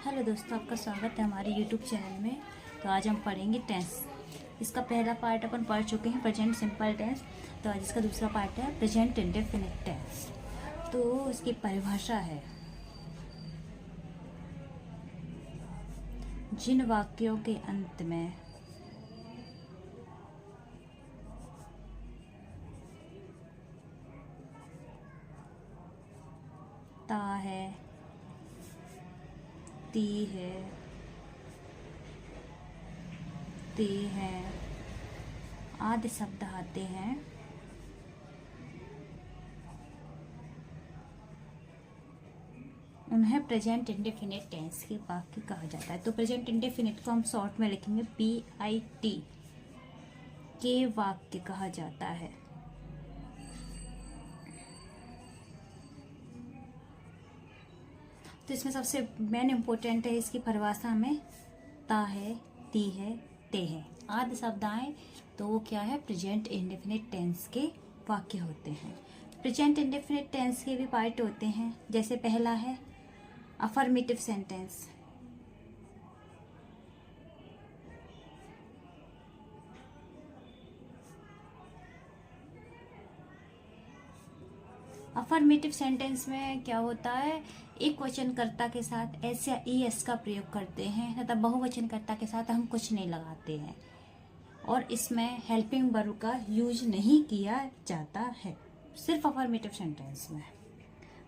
Hello दोस्तों, आपका स्वागत है हमारे यूट्यूब चैनल में। तो आज हम पढ़ेंगे टेंस। इसका पहला पार्ट अपन पढ़ चुके हैं, प्रेजेंट सिंपल टेंस। तो आज इसका दूसरा पार्ट है प्रेजेंट इंडेफिनिट टेंस। तो इसकी परिभाषा है, जिन वाक्यों के अंत में ता है, ती है, ते है आदि शब्द आते हैं, उन्हें प्रेजेंट इंडेफिनिट टेंस के वाक्य कहा जाता है। तो प्रेजेंट इंडेफिनिट को हम शॉर्ट में लिखेंगे PIT के वाक्य कहा जाता है। तो इसमें सबसे मेन इम्पोर्टेंट है इसकी परिभाषा में ता है, ती है, ते है आदि शब्द आए तो वो क्या है, प्रेजेंट इंडेफिनिट टेंस के वाक्य होते हैं। प्रेजेंट इंडेफिनिट टेंस के भी पार्ट होते हैं, जैसे पहला है अफर्मेटिव सेंटेंस। अफर्मेटिव सेंटेंस में क्या होता है, एक वचनकर्ता के साथ एस या ES का प्रयोग करते हैं तथा बहुवचनकर्ता के साथ हम कुछ नहीं लगाते हैं, और इसमें हेल्पिंग वर्ब का यूज नहीं किया जाता है, सिर्फ अफर्मेटिव सेंटेंस में।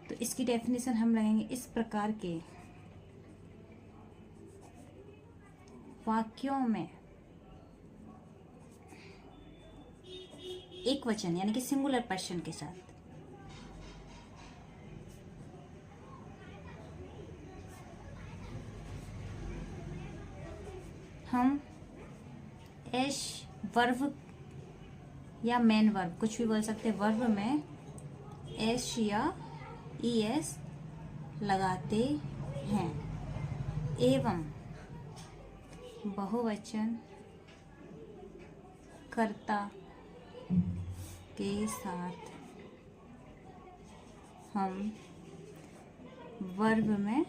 तो इसकी डेफिनेशन हम लगाएंगे, इस प्रकार के वाक्यों में एक वचन यानी कि सिंगुलर पर्सन के साथ हम एश वर्ब या मेन वर्ब, कुछ भी बोल सकते हैं, वर्ब में एश या ES लगाते हैं एवं बहुवचन कर्ता के साथ हम वर्ब में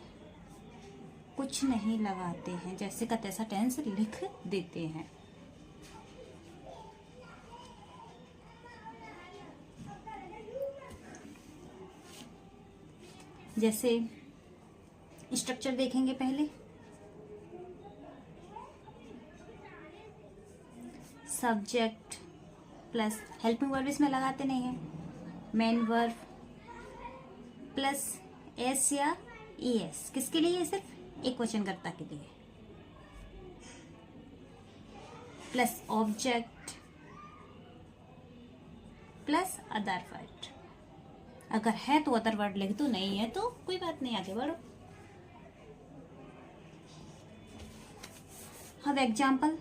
कुछ नहीं लगाते हैं, जैसे का तैसा टेंस लिख देते हैं। जैसे स्ट्रक्चर देखेंगे पहले, सब्जेक्ट प्लस हेल्पिंग वर्ब इसमें लगाते नहीं हैं, मेन वर्ब प्लस एस या ES किसके लिए, सिर्फ एक वचनकर्ता के लिए, plus object plus other word. अगर है तो अदर वर्ड लिख दो, नहीं है तो कोई बात नहीं, आगे बढ़ो। अब एग्जाम्पल,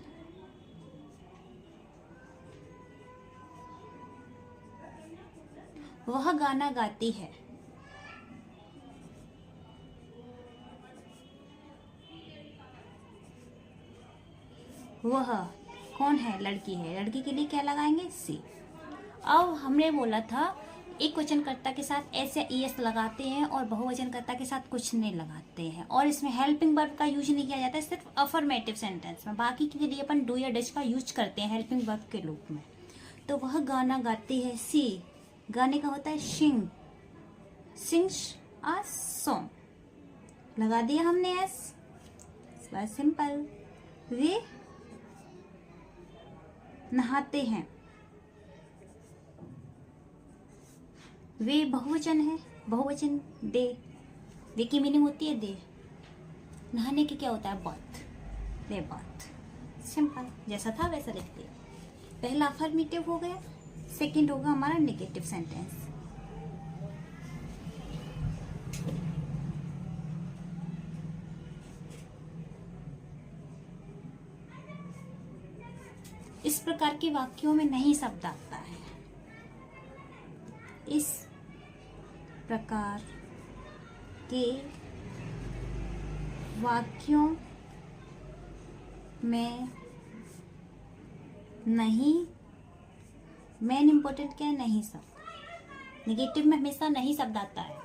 वह गाना गाती है। वह कौन है, लड़की है, लड़की के लिए क्या लगाएंगे, सी। अब हमने बोला था एक वचनकर्ता के साथ एस या ES लगाते हैं और बहुवचनकर्ता के साथ कुछ नहीं लगाते हैं, और इसमें हेल्पिंग वर्ब का यूज नहीं किया जाता है, सिर्फ अफर्मेटिव सेंटेंस में। बाकी के लिए अपन डू या डज का यूज करते हैं हेल्पिंग वर्ब के रूप में। तो वह गाना गाती है, सी गाने का होता है सिंग, सिंग्स अ सॉन्ग, लगा दिया हमने एस, बस सिंपल। वे नहाते हैं, वे बहुवचन है, बहुवचन दे, दे की मीनिंग होती है दे, नहाने की क्या होता है, बाथ, दे बाथ, सिंपल, जैसा था वैसा लिख दिया। पहला अफर्मेटिव हो गया, सेकंड होगा हमारा नेगेटिव सेंटेंस। इस प्रकार के वाक्यों में नहीं शब्द आता है, इस प्रकार के वाक्यों में नहीं, मेन इंपॉर्टेंट क्या है, नहीं शब्द। नेगेटिव में हमेशा नहीं शब्द आता है।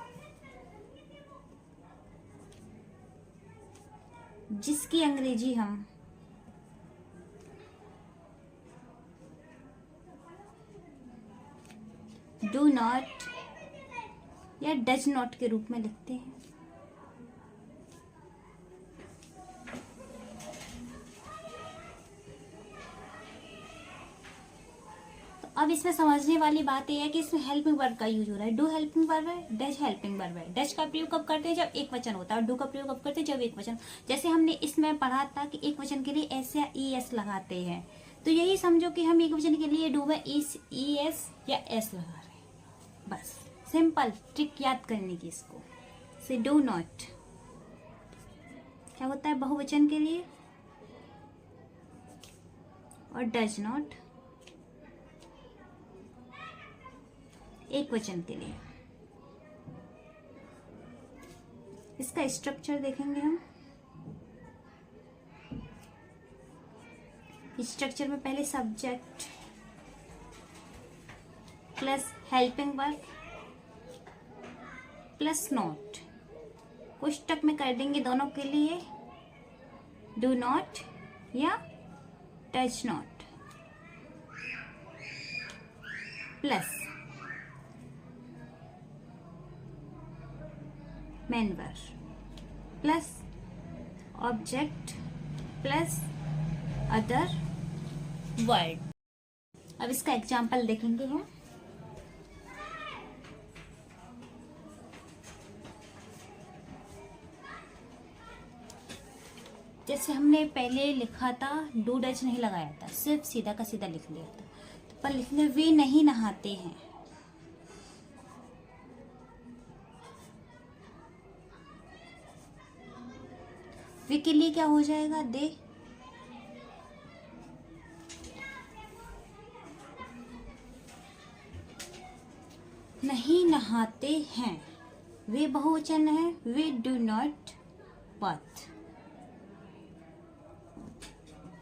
जिसकी अंग्रेजी हम डू नॉट या डज नॉट के रूप में लिखते हैं। अब इसमें समझने वाली बात यह है कि इसमें हेल्पिंग वर्ब का यूज हो रहा है। डू हेल्पिंग वर्ब है, डज हेल्पिंग वर्ब है। डज का प्रयोग कब करते हैं? जब एक वचन होता है। और डू का प्रयोग कब करते हैं? जब एक वचन। जैसे हमने इसमें पढ़ा था कि एक वचन के लिए एस या ई एस लगाते हैं, तो यही समझो कि हम एक वचन के लिए डू में ई एस या एस लगा रहे हैं। बस सिंपल ट्रिक याद करने की इसको। से डू नॉट क्या होता है बहुवचन के लिए, और डज नॉट एक वचन के लिए। इसका स्ट्रक्चर देखेंगे हम। स्ट्रक्चर में पहले subject plus helping verb plus not, कोष्टक में कर देंगे दोनों के लिए, डू नॉट या does not plus main verb plus object plus other word. अब इसका एग्जाम्पल देखेंगे हम। जैसे हमने पहले लिखा था डू डज नहीं लगाया था, सिर्फ सीधा का सीधा लिख लिया था। तो पर लिखने वे नहीं नहाते हैं। वे के लिए क्या हो जाएगा? दे। नहीं नहाते हैं, वे बहुवचन है। वे do not bath.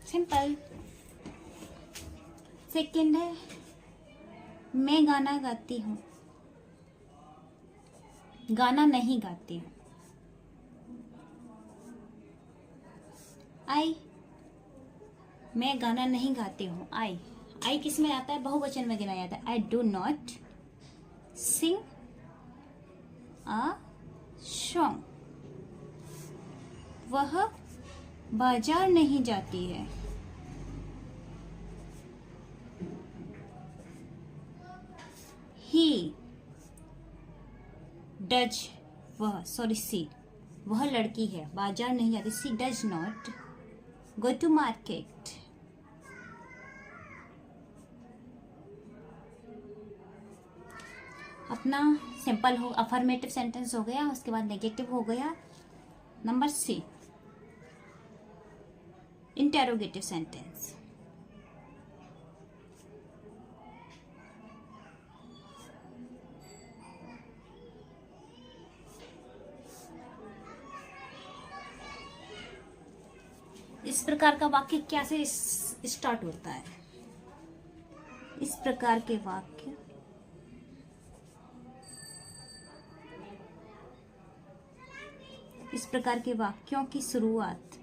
Simple. Second है मैं गाना गाती हूँ, गाना नहीं गाती हूँ। आई, मैं गाना नहीं गाती हूँ। आई किस में आता है? बहुवचन में गिना जाता है। I do not sing a song. वह बाजार नहीं जाती है। ही डज, वह लड़की है, बाजार नहीं जाती। She does not go to market. अपना सिंपल हो अफर्मेटिव सेंटेंस हो गया, उसके बाद नेगेटिव हो गया। Number C interrogative sentence. इस प्रकार का वाक्य क्या से स्टार्ट होता है? इस प्रकार के वाक्य इस प्रकार के वाक्यों की शुरुआत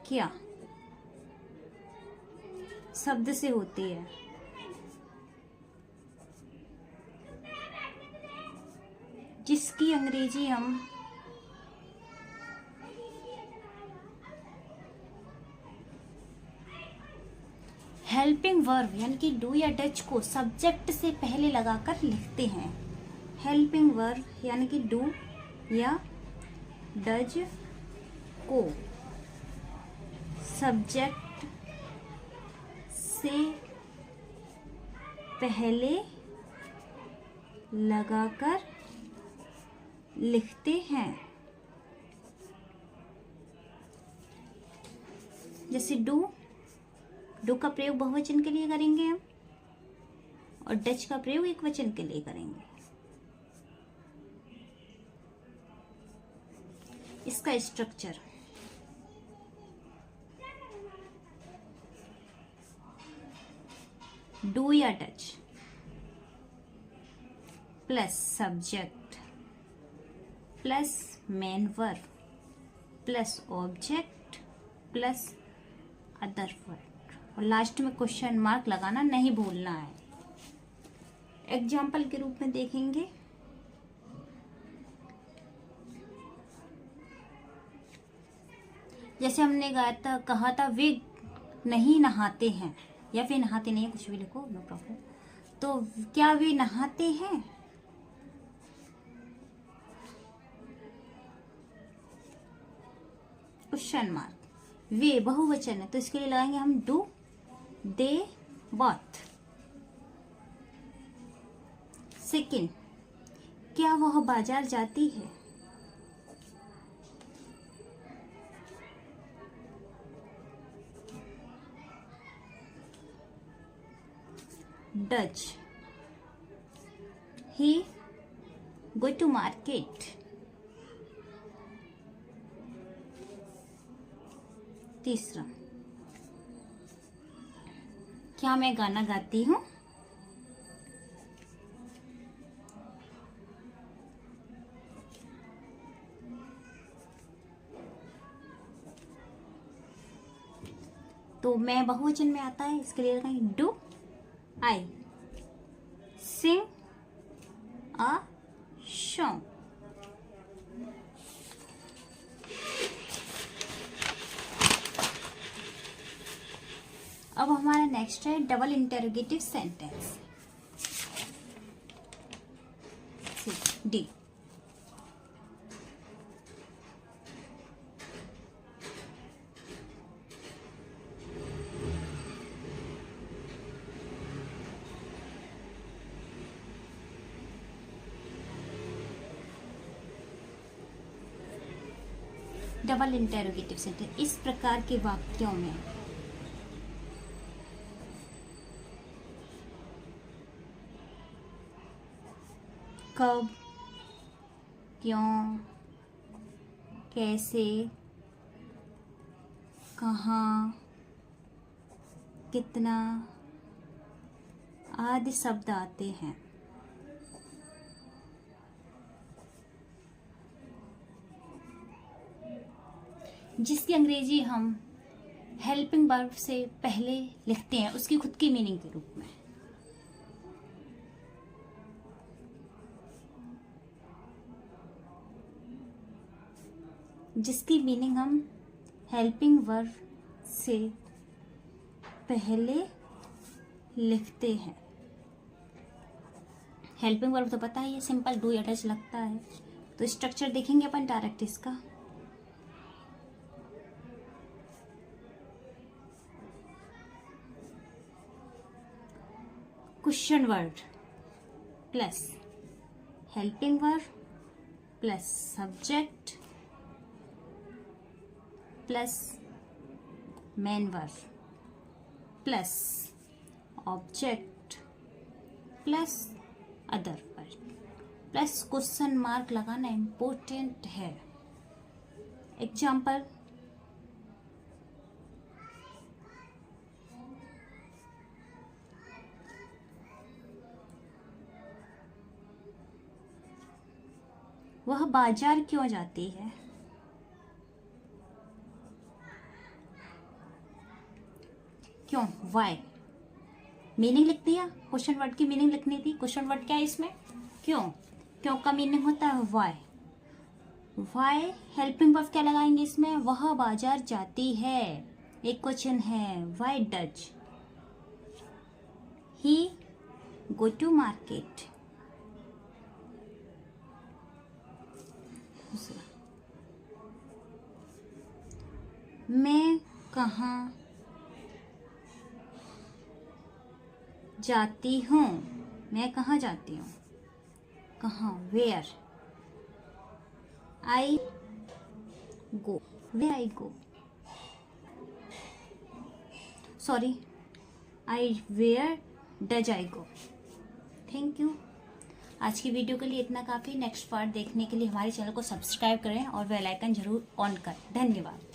क्या शब्द से होती है? जिसकी अंग्रेजी हम हेल्पिंग वर्ब यानी कि डू या डज को सब्जेक्ट से पहले लगाकर लिखते हैं। हेल्पिंग वर्ब यानी कि डू या डज को सब्जेक्ट से पहले लगाकर लिखते हैं। जैसे डू का प्रयोग बहुवचन के लिए करेंगे हम, और डच का प्रयोग एक वचन के लिए करेंगे। इसका स्ट्रक्चर डू या Dutch plus subject plus main verb plus object plus other verb, और लास्ट में क्वेश्चन मार्क लगाना नहीं भूलना है। एग्जाम्पल के रूप में देखेंगे, जैसे हमने कहा था वे नहीं नहाते हैं, या फिर नहाते नहीं है, कुछ भी लिखो, नो प्रॉब्लम। तो क्या वे नहाते हैं? Question mark. वे बहुवचन है तो इसके लिए लगाएंगे हम डू दे बाथ। सेकंड, क्या वह बाजार जाती है? Does he go to market? तीसरा, क्या मैं गाना गाती हूँ? तो मैं बहुवचन में आता है, इसके लिए लगाएंगे do I Singh a song. अब हमारा नेक्स्ट है double interrogative sentence. D, double interrogative sentence इस प्रकार के वाक्यों में कब, क्यों, कैसे, कहाँ, कितना आदि शब्द आते हैं। जिसकी अंग्रेजी हम हेल्पिंग वर्ब से पहले लिखते हैं उसकी खुद की मीनिंग के रूप में। जिसकी मीनिंग हम हेल्पिंग वर्ब से पहले लिखते हैं। हेल्पिंग वर्ब तो पता ही है, सिंपल डू या डज लगता है। तो स्ट्रक्चर देखेंगे अपन डायरेक्ट इसका। Question word plus helping verb plus subject plus main verb plus object plus other verb plus question mark लगाना इम्पोर्टेंट है। एग्जाम्पल, वह बाजार क्यों जाती है? क्यों, वाई। मीनिंग लिख दिया, क्वेश्चन वर्ड की मीनिंग लिखनी थी। क्वेश्चन वर्ड क्या है इसमें? क्यों। क्यों का मीनिंग होता है वाई। वाई हेल्पिंग वर्ब क्या लगाएंगे इसमें? वह बाजार जाती है, एक क्वेश्चन है। Why does he go to market? मैं कहाँ जाती हूँ? मैं कहाँ जाती हूँ? कहाँ, where I go, where I go, sorry I where does I go. Thank you. आज की वीडियो के लिए इतना काफ़ी। नेक्स्ट पार्ट देखने के लिए हमारे चैनल को सब्सक्राइब करें और बेल आइकन जरूर ऑन करें। धन्यवाद।